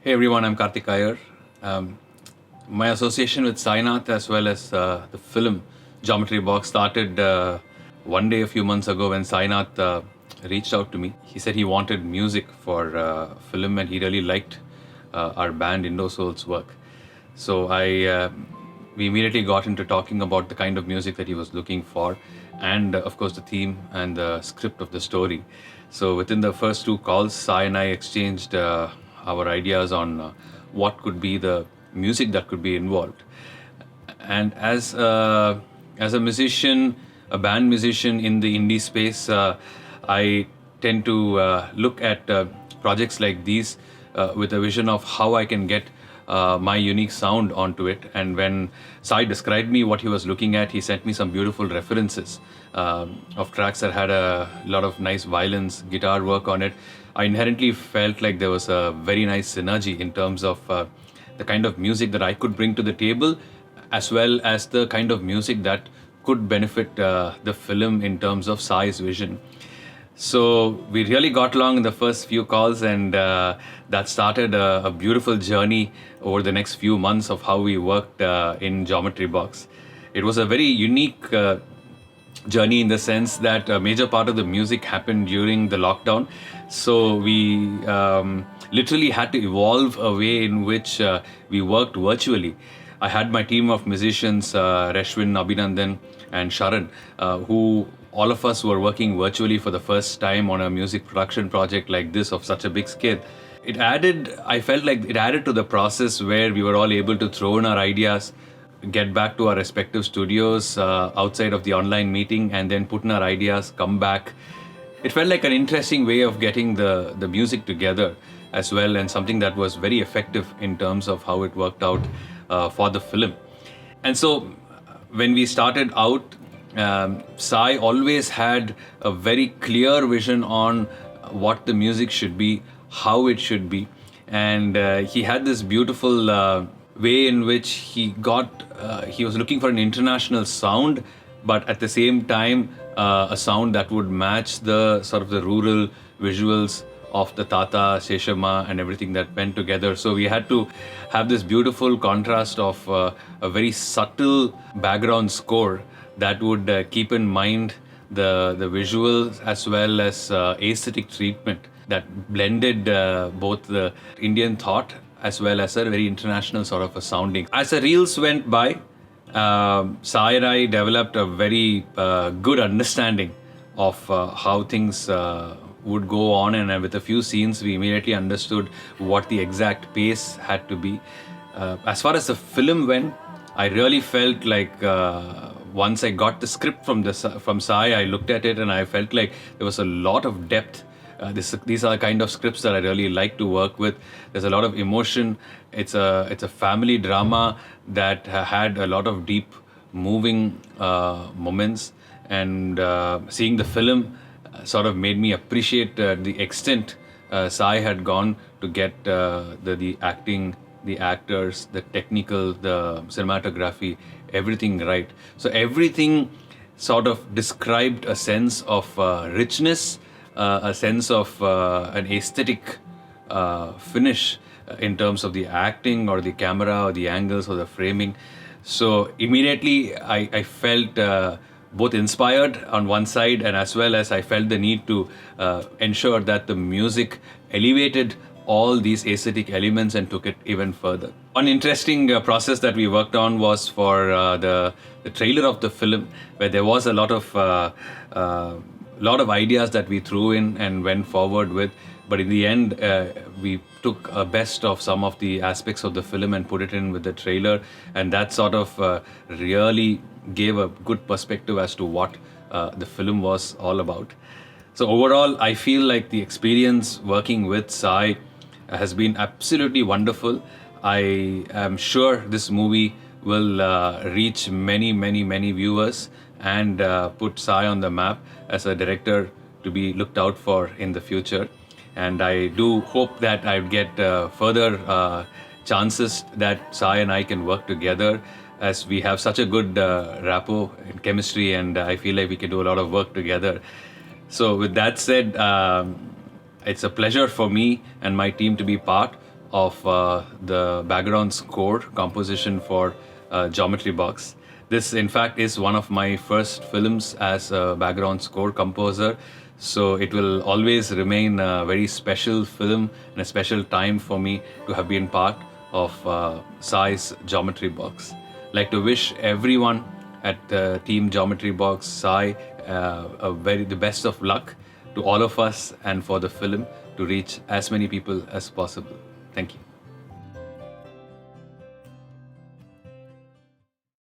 Hey everyone, I'm Karthick Iyer. My association with Sainath as well as the film Geometry Box started one day a few months ago when Sainath reached out to me. He said he wanted music for film and he really liked our band Indo Soul's work. So we immediately got into talking about the kind of music that he was looking for and of course the theme and the script of the story. So within the first two calls, Sai and I exchanged our ideas on what could be the music that could be involved. And as a musician, a band musician in the indie space, I tend to look at projects like these with a vision of how I can get my unique sound onto it. And when Sai described me what he was looking at, he sent me some beautiful references of tracks that had a lot of nice violins, guitar work on it. I inherently felt like there was a very nice synergy in terms of the kind of music that I could bring to the table, as well as the kind of music that could benefit the film in terms of Sai's vision. So we really got along in the first few calls, and that started a beautiful journey over the next few months of how we worked in Geometry Box. It was a very unique journey in the sense that a major part of the music happened during the lockdown. So we literally had to evolve a way in which we worked virtually. I had my team of musicians, Reshwin, Abhinandan, and Shravan, who all of us were working virtually for the first time on a music production project like this of such a big scale. I felt like it added to the process where we were all able to throw in our ideas, get back to our respective studios outside of the online meeting, and then put in our ideas, come back. It felt like an interesting way of getting the music together as well, and something that was very effective in terms of how it worked out for the film. And so when we started out, Sai always had a very clear vision on what the music should be, how it should be, and he had this beautiful way in which he was looking for an international sound, but at the same time a sound that would match the sort of the rural visuals of the Tata, Sheshama and everything that went together. So we had to have this beautiful contrast of a very subtle background score that would keep in mind the visuals as well as aesthetic treatment that blended both the Indian thought as well as a very international sort of a sounding. As the reels went by, Sai and I developed a very good understanding of how things would go on, and with a few scenes we immediately understood what the exact pace had to be. As far as the film went, I really felt like once I got the script from Sai, I looked at it and I felt like there was a lot of depth. These are the kind of scripts that I really like to work with. There's a lot of emotion. It's a family drama that had a lot of deep, moving moments. And seeing the film sort of made me appreciate the extent Sai had gone to get the acting, the actors, the technical, the cinematography, everything right. So everything sort of described a sense of richness, a sense of an aesthetic finish in terms of the acting or the camera or the angles or the framing. So immediately I felt both inspired on one side, and as well as I felt the need to ensure that the music elevated all these aesthetic elements and took it even further. One interesting process that we worked on was for the trailer of the film, where there was a lot of ideas that we threw in and went forward with, but in the end we took a best of some of the aspects of the film and put it in with the trailer, and that sort of really gave a good perspective as to what the film was all about. So overall, I feel like the experience working with Sai has been absolutely wonderful. I am sure this movie will reach many viewers and put Sai on the map as a director to be looked out for in the future. And I do hope that I get further chances that Sai and I can work together, as we have such a good rapport and chemistry, and I feel like we can do a lot of work together. So with that said, it's a pleasure for me and my team to be part of the background score composition for Geometry Box. This, in fact, is one of my first films as a background score composer. So it will always remain a very special film and a special time for me to have been part of Sai's Geometry Box. I'd like to wish everyone at Team Geometry Box, Sai, the best of luck to all of us and for the film to reach as many people as possible. Thank you.